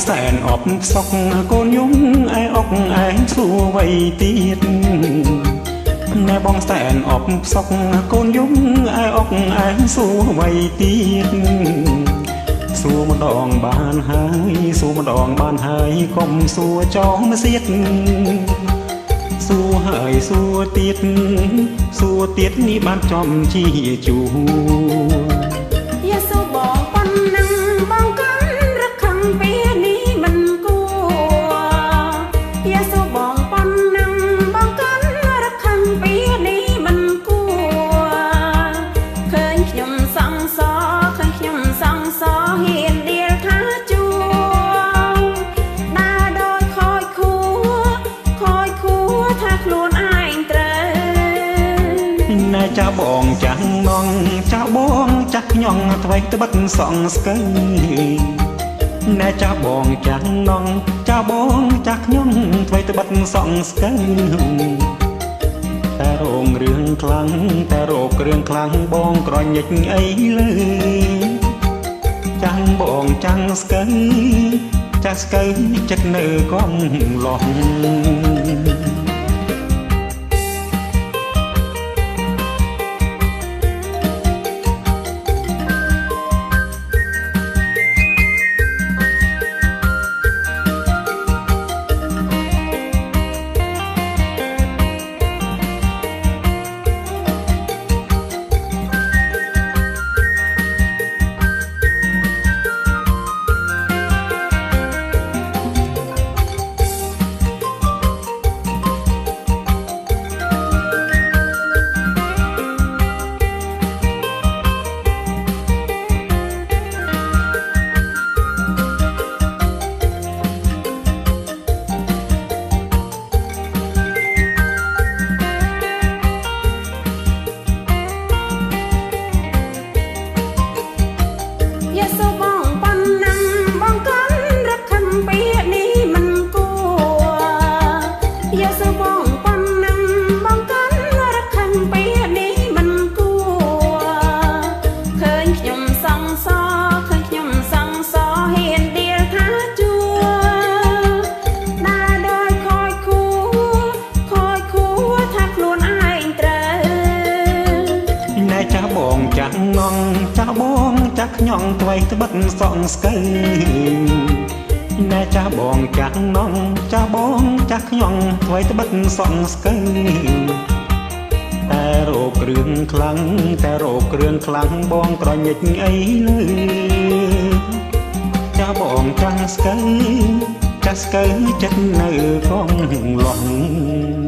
សែនអបសុកកូនយំឯអុកឯងសួរវ័យទៀតណែបងសែនអបសុកកូនយំឯអុកឯងសួរវ័យទៀតសួរម្ដងបានហើយសួរម្ដងបានហើយកុំសួរចោលមកសៀតសួរហើយសួរទៀតសួរទៀតនេះបានចំជាជួយ៉ាសួរបងប៉ុណ្ណឹងបងកាន់រកខំពីនេះមិនគួរយ៉ាសួរបងប៉ុណ្ណឹងបងកាន់រកខំពីនេះមិនគួរឃើញខ្ញុំសង្សរឃើញខ្ញុំសង្សរហ៊ានដៀលថាជួដើរដោយខូចខួរថាខ្លួនឯងត្រូវណែចាបងចាស់នងចាបងចាស់ខ្ញុំថ្មីត្បិតសងស្កៃណែចាបងចាស់នងចាបងចាស់ខ្ញុំថ្មីត្បិតសងស្កៃតែរោងរឿងខ្លាំងតែរោគរឿងខ្លាំងបងក្រញិចអីលើចាំងបងចាំងស្កៃចាស់ស្កៃចិត្តនៅកំឡោះចាបងចាស់នងចាបងចាស់ខ្ញុំថ្មីត្បិតសងស្កៃណែចាបងចាស់នងចាបងចាស់ខ្ញុំថ្មីត្បិតសងស្កៃតែរោគគ្រឿងខ្លាំងតែរោគគ្រឿងខ្លាំងបងក្រញិចអីលើចាបងចាស់ស្កៃចិត្តនៅកងឡោះ